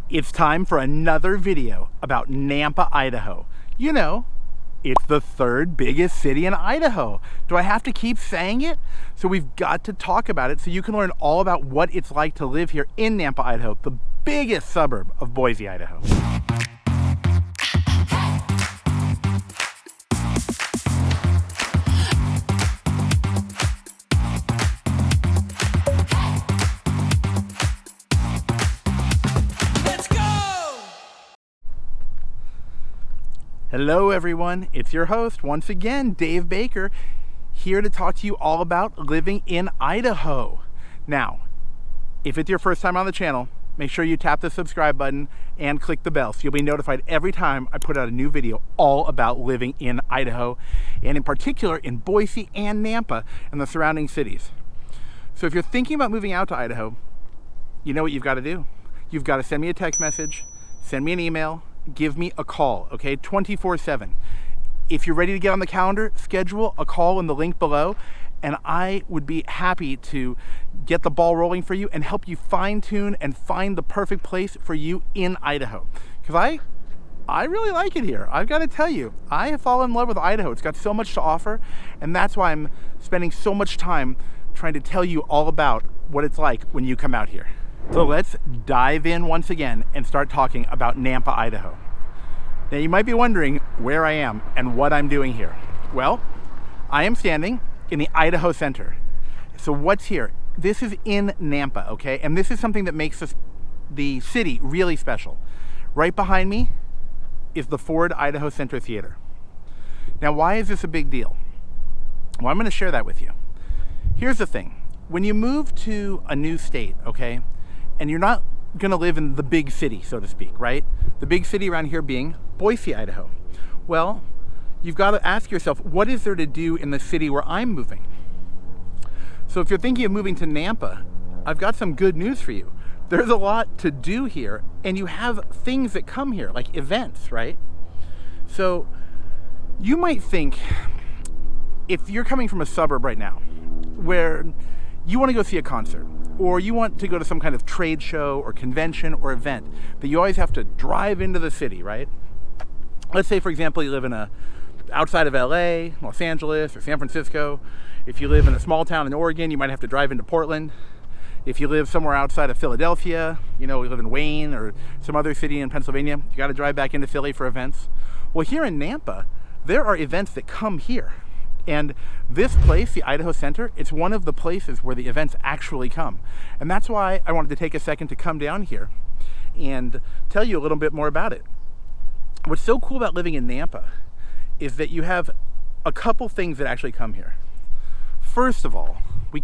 It's time for another video about Nampa, Idaho. You know, it's the third biggest city in Idaho. Do I have to keep saying it? So we've got to talk about it so you can learn all about what it's like to live here in Nampa, Idaho, the biggest suburb of Boise, Idaho. Hello everyone, it's your host once again, Dave Baker, here to talk to you all about living in Idaho. Now, if it's your first time on the channel, make sure you tap the subscribe button and click the bell so you'll be notified every time I put out a new video all about living in Idaho, and in particular in Boise and Nampa and the surrounding cities. So if you're thinking about moving out to Idaho, you know what you've got to do. You've got to send me a text message, send me an email, give me a call, okay, 24/7. If you're ready to get on the calendar, schedule a call in the link below, and I would be happy to get the ball rolling for you and help you fine tune and find the perfect place for you in Idaho. Because I really like it here. I've got to tell you, I have fallen in love with Idaho. It's got so much to offer, and that's why I'm spending so much time trying to tell you all about what it's like when you come out here. So let's dive in once again and start talking about Nampa, Idaho. Now you might be wondering where I am and what I'm doing here. Well, I am standing in the Idaho Center. So what's here? This is in Nampa, okay? And this is something that makes the city really special. Right behind me is the Ford Idaho Center Theater. Now why is this a big deal? Well, I'm going to share that with you. Here's the thing. When you move to a new state, okay, and you're not going to live in the big city, so to speak, right? The big city around here being Boise, Idaho. Well, you've got to ask yourself, what is there to do in the city where I'm moving? So if you're thinking of moving to Nampa, I've got some good news for you. There's a lot to do here, and you have things that come here, like events, right? So you might think, if you're coming from a suburb right now, where you want to go see a concert, or you want to go to some kind of trade show or convention or event that you always have to drive into the city, right? Let's say, for example, you live outside of LA, Los Angeles, or San Francisco. If you live in a small town in Oregon, you might have to drive into Portland. If you live somewhere outside of Philadelphia, you know, we live in Wayne or some other city in Pennsylvania, you got to drive back into Philly for events. Well, here in Nampa, there are events that come here. And this place, the Idaho Center, it's one of the places where the events actually come. And that's why I wanted to take a second to come down here and tell you a little bit more about it. What's so cool about living in Nampa is that you have a couple things that actually come here. First of all, we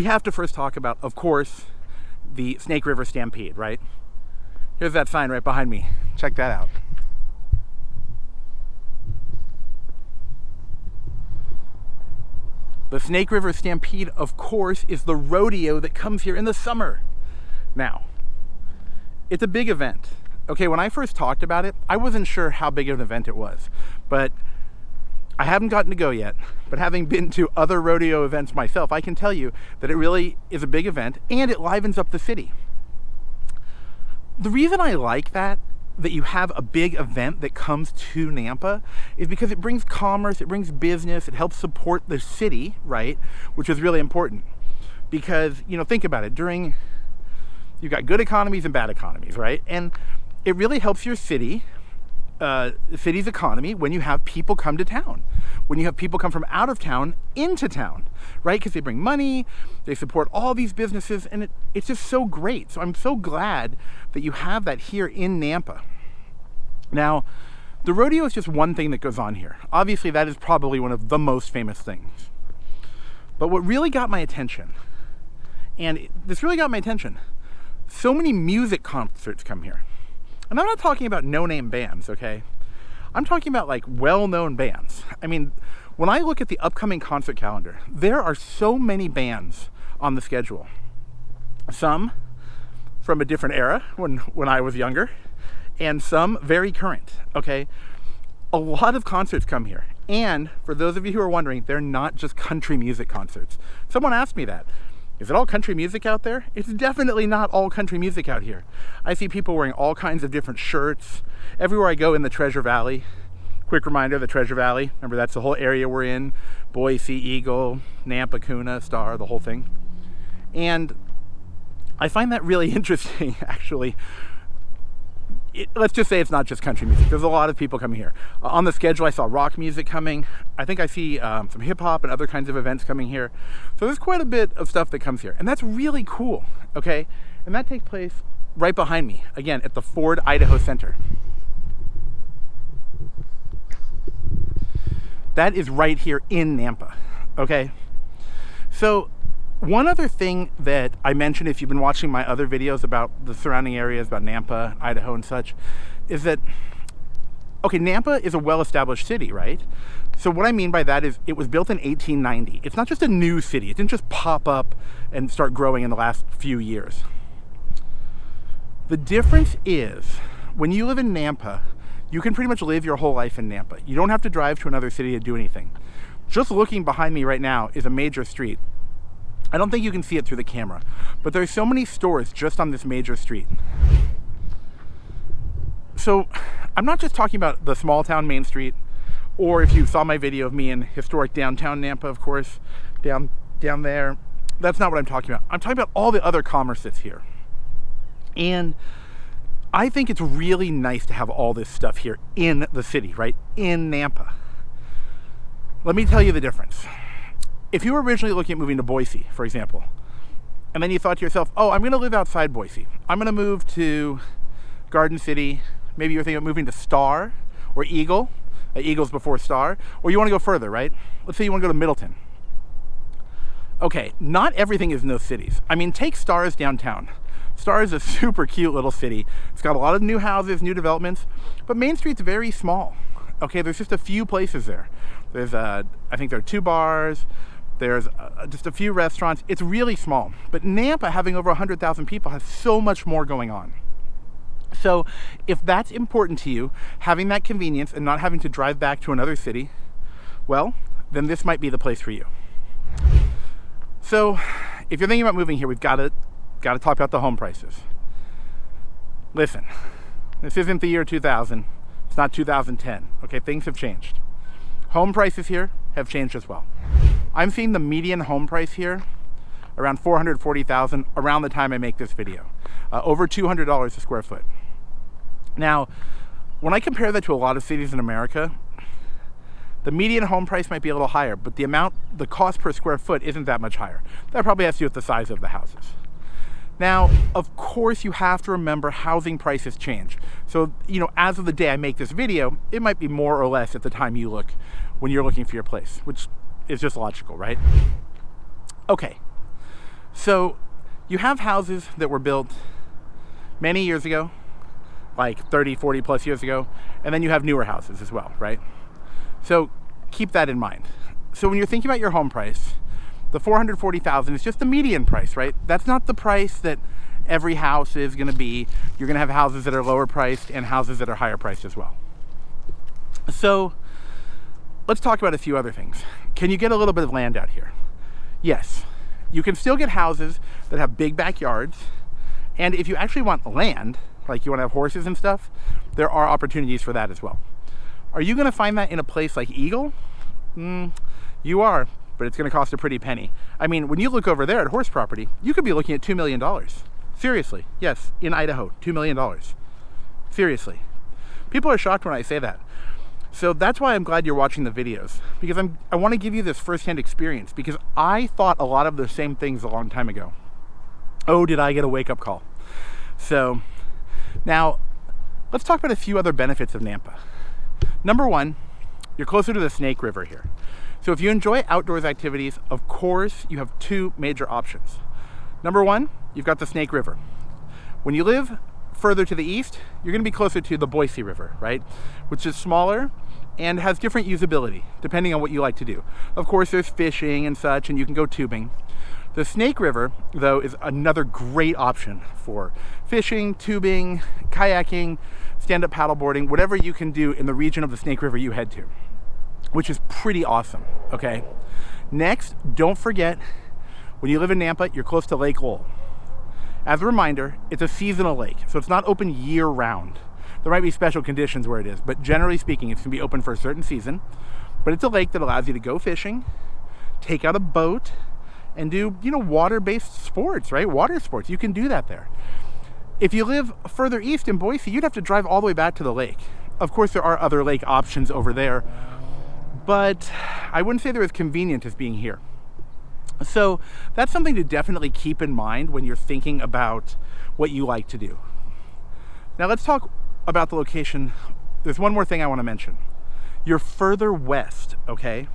have to first talk about, of course, the Snake River Stampede, right? Here's that sign right behind me. Check that out. The Snake River Stampede, of course, is the rodeo that comes here in the summer. Now, it's a big event. Okay, when I first talked about it, I wasn't sure how big of an event it was, but I haven't gotten to go yet. But having been to other rodeo events myself, I can tell you that it really is a big event and it livens up the city. The reason I like that you have a big event that comes to Nampa is because it brings commerce, it brings business, it helps support the city, right? Which is really important because, you know, think about it. You've got good economies and bad economies, right? And it really helps your city's economy when you have people come to town, when you have people come from out of town into town, right? Because they bring money, they support all these businesses, and it's just so great. So I'm so glad that you have that here in Nampa. Now, the rodeo is just one thing that goes on here. Obviously, that is probably one of the most famous things. But what really got my attention, so many music concerts come here. And I'm not talking about no-name bands, okay? I'm talking about like well-known bands. I mean, when I look at the upcoming concert calendar, there are so many bands on the schedule. Some from a different era when I was younger, and some very current, okay? A lot of concerts come here. And for those of you who are wondering, they're not just country music concerts. Someone asked me that. Is it all country music out there? It's definitely not all country music out here. I see people wearing all kinds of different shirts. Everywhere I go in the Treasure Valley, quick reminder, the Treasure Valley, remember that's the whole area we're in, Boise, Eagle, Nampa, Kuna, Star, the whole thing. And I find that really interesting, actually. Let's just say it's not just country music. There's a lot of people coming here. On the schedule, I saw rock music coming. I think I see some hip hop and other kinds of events coming here. So there's quite a bit of stuff that comes here. And that's really cool, okay? And that takes place right behind me, again, at the Ford, Idaho Center. That is right here in Nampa, okay? So one other thing that I mentioned, if you've been watching my other videos about the surrounding areas, about Nampa, Idaho and such, is that, okay, Nampa is a well-established city, right? So what I mean by that is it was built in 1890. It's not just a new city. It didn't just pop up and start growing in the last few years. The difference is when you live in Nampa, you can pretty much live your whole life in Nampa. You don't have to drive to another city to do anything. Just looking behind me right now is a major street. I don't think you can see it through the camera, but there's so many stores just on this major street. So I'm not just talking about the small town Main Street, or if you saw my video of me in historic downtown Nampa, of course, down there. That's not what I'm talking about. I'm talking about all the other commerce that's here. And I think it's really nice to have all this stuff here in the city, right? In Nampa. Let me tell you the difference. If you were originally looking at moving to Boise, for example, and then you thought to yourself, oh, I'm going to live outside Boise. I'm going to move to Garden City. Maybe you're thinking of moving to Star or Eagle. Eagle's before Star. Or you want to go further, right? Let's say you want to go to Middleton. Okay, not everything is in those cities. I mean, take Star as downtown. Star is a super cute little city. It's got a lot of new houses, new developments, but Main Street's very small. Okay, there's just a few places there. There's, I think there are 2 bars. There's just a few restaurants. It's really small. But Nampa, having over 100,000 people, has so much more going on. So if that's important to you, having that convenience and not having to drive back to another city, well, then this might be the place for you. So if you're thinking about moving here, we've got to talk about the home prices. Listen, this isn't the year 2000. It's not 2010. Okay, things have changed. Home prices here have changed as well. I'm seeing the median home price here around $440,000 around the time I make this video. Over $200 a square foot. Now, when I compare that to a lot of cities in America, the median home price might be a little higher, but the cost per square foot isn't that much higher. That probably has to do with the size of the houses. Now, of course, you have to remember housing prices change. So, as of the day I make this video, it might be more or less at the time you look when you're looking for your place, which is just logical, right? Okay, so you have houses that were built many years ago, like 30, 40 plus years ago, and then you have newer houses as well, right? So keep that in mind. So when you're thinking about your home price, the $440,000 is just the median price, right? That's not the price that every house is going to be. You're going to have houses that are lower priced and houses that are higher priced as well. So let's talk about a few other things. Can you get a little bit of land out here? Yes. You can still get houses that have big backyards. And if you actually want land, like you want to have horses and stuff, there are opportunities for that as well. Are you going to find that in a place like Eagle? You are, but it's going to cost a pretty penny. I mean, when you look over there at horse property, you could be looking at $2 million. Seriously. Yes, in Idaho, $2 million. Seriously. People are shocked when I say that. So that's why I'm glad you're watching the videos, because I want to give you this firsthand experience, because I thought a lot of the same things a long time ago. Oh, did I get a wake-up call? So now let's talk about a few other benefits of Nampa. Number one, you're closer to the Snake River here. So if you enjoy outdoors activities, of course, you have 2 major options. Number one, you've got the Snake River. When you live further to the east, you're going to be closer to the Boise River, right? Which is smaller and has different usability depending on what you like to do. Of course, there's fishing and such, and you can go tubing. The Snake River, though, is another great option for fishing, tubing, kayaking, stand-up paddleboarding, whatever you can do in the region of the Snake River you head to, which is pretty awesome, okay? Next, don't forget When you live in Nampa, you're close to Lake Lowell. As a reminder, it's a seasonal lake, so it's not open year-round. There might be special conditions where it is, but generally speaking, it's going to be open for a certain season. But it's a lake that allows you to go fishing, take out a boat, and do, water-based sports, right? Water sports. You can do that there. If you live further east in Boise, you'd have to drive all the way back to the lake. Of course, there are other lake options over there, but I wouldn't say they're as convenient as being here. So that's something to definitely keep in mind when you're thinking about what you like to do. Now let's talk about the location. There's one more thing I want to mention. You're further west, okay?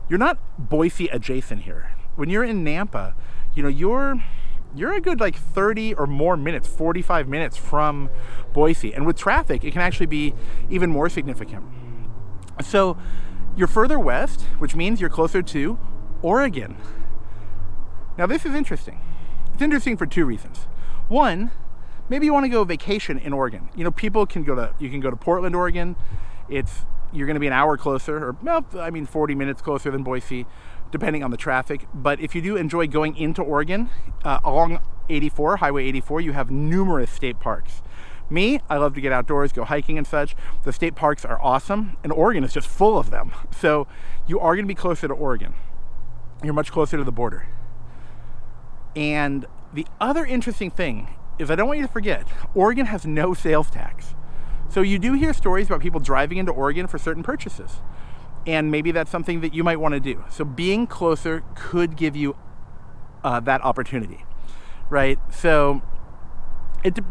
You're not Boise adjacent here. When you're in Nampa, you're a good 30 or more minutes, 45 minutes from Boise. And with traffic, it can actually be even more significant. So you're further west, which means you're closer to Oregon. Now this is interesting. It's interesting for two reasons. One, maybe you want to go vacation in Oregon. You can go to Portland, Oregon. You're going to be an hour closer, or 40 minutes closer than Boise, depending on the traffic. But if you do enjoy going into Oregon, along Highway 84, you have numerous state parks. Me, I love to get outdoors, go hiking and such. The state parks are awesome, and Oregon is just full of them. So you are going to be closer to Oregon. You're much closer to the border. And the other interesting thing is, I don't want you to forget, Oregon has no sales tax. So you do hear stories about people driving into Oregon for certain purchases. And maybe that's something that you might want to do. So being closer could give you that opportunity, right? So,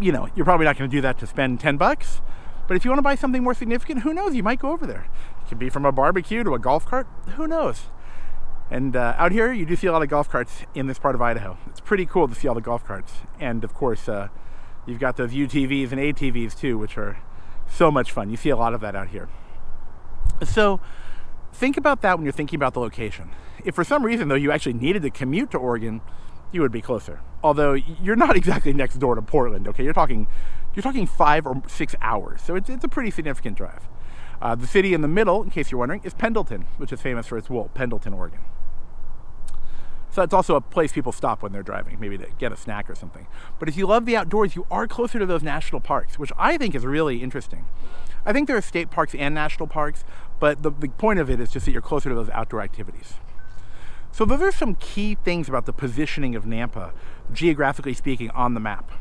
you're probably not going to do that to spend $10. But if you want to buy something more significant, who knows? You might go over there. It could be from a barbecue to a golf cart. Who knows? And out here, you do see a lot of golf carts in this part of Idaho. It's pretty cool to see all the golf carts. And of course, you've got those UTVs and ATVs too, which are so much fun. You see a lot of that out here. So think about that when you're thinking about the location. If for some reason, though, you actually needed to commute to Oregon, you would be closer. Although you're not exactly next door to Portland, okay? You're talking 5 or 6 hours. So it's a pretty significant drive. The city in the middle, in case you're wondering, is Pendleton, which is famous for its wool, Pendleton, Oregon. So it's also a place people stop when they're driving, maybe to get a snack or something. But if you love the outdoors, you are closer to those national parks, which I think is really interesting. I think there are state parks and national parks, but the point of it is just that you're closer to those outdoor activities. So those are some key things about the positioning of Nampa, geographically speaking, on the map.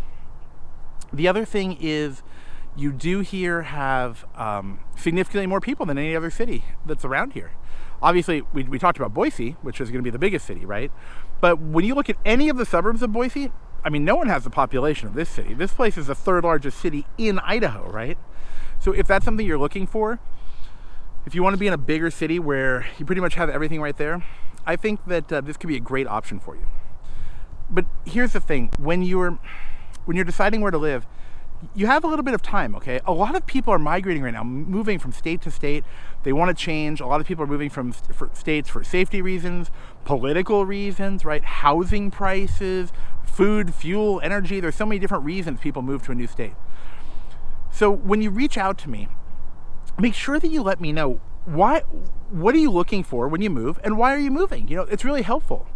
The other thing is you do here have significantly more people than any other city that's around here. Obviously, we talked about Boise, which is going to be the biggest city, right? But when you look at any of the suburbs of Boise, no one has the population of this city. This place is the third largest city in Idaho, right? So if that's something you're looking for, if you want to be in a bigger city where you pretty much have everything right there, I think that this could be a great option for you. But here's the thing, when you're deciding where to live, you have a little bit of time, okay? A lot of people are migrating right now, moving from state to state. They want to change. A lot of people are moving from states for safety reasons, political reasons, right? Housing prices, food, fuel, energy. There's so many different reasons people move to a new state. So when you reach out to me, make sure that you let me know what are you looking for when you move, and why are you moving? It's really helpful.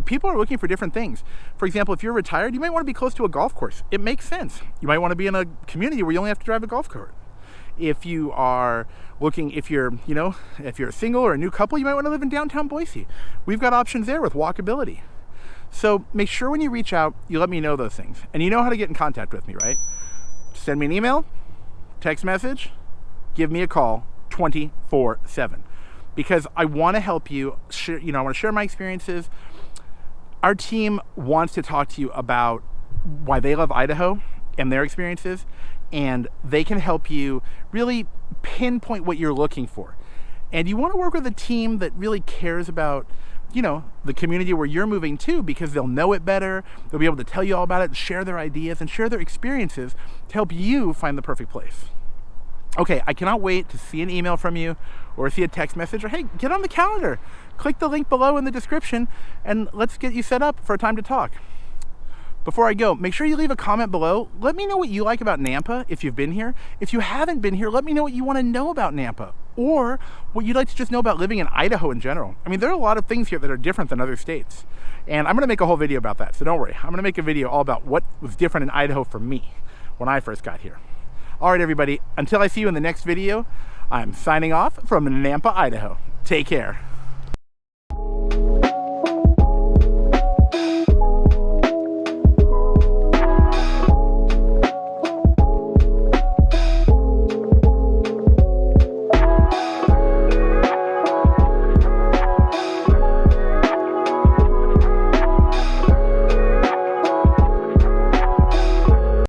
People are looking for different things. For example, if you're retired, you might want to be close to a golf course. It makes sense. You might want to be in a community where you only have to drive a golf cart. If you are looking, if you're a single or a new couple, you might want to live in downtown Boise. We've got options there with walkability. So make sure when you reach out, you let me know those things. And you know how to get in contact with me, right? Send me an email, text message, give me a call 24/7. Because I want to help you, I want to share my experiences. Our team wants to talk to you about why they love Idaho and their experiences, and they can help you really pinpoint what you're looking for. And you want to work with a team that really cares about, the community where you're moving to, because they'll know it better. They'll be able to tell you all about it, share their ideas, and share their experiences to help you find the perfect place. Okay, I cannot wait to see an email from you or see a text message, or hey, get on the calendar. Click the link below in the description and let's get you set up for a time to talk. Before I go, make sure you leave a comment below. Let me know what you like about Nampa if you've been here. If you haven't been here, let me know what you want to know about Nampa. or what you'd like to just know about living in Idaho in general. I mean, there are a lot of things here that are different than other states. And I'm gonna make a whole video about that, so don't worry. I'm gonna make a video all about what was different in Idaho for me when I first got here. All right, everybody, until I see you in the next video, I'm signing off from Nampa, Idaho. Take care.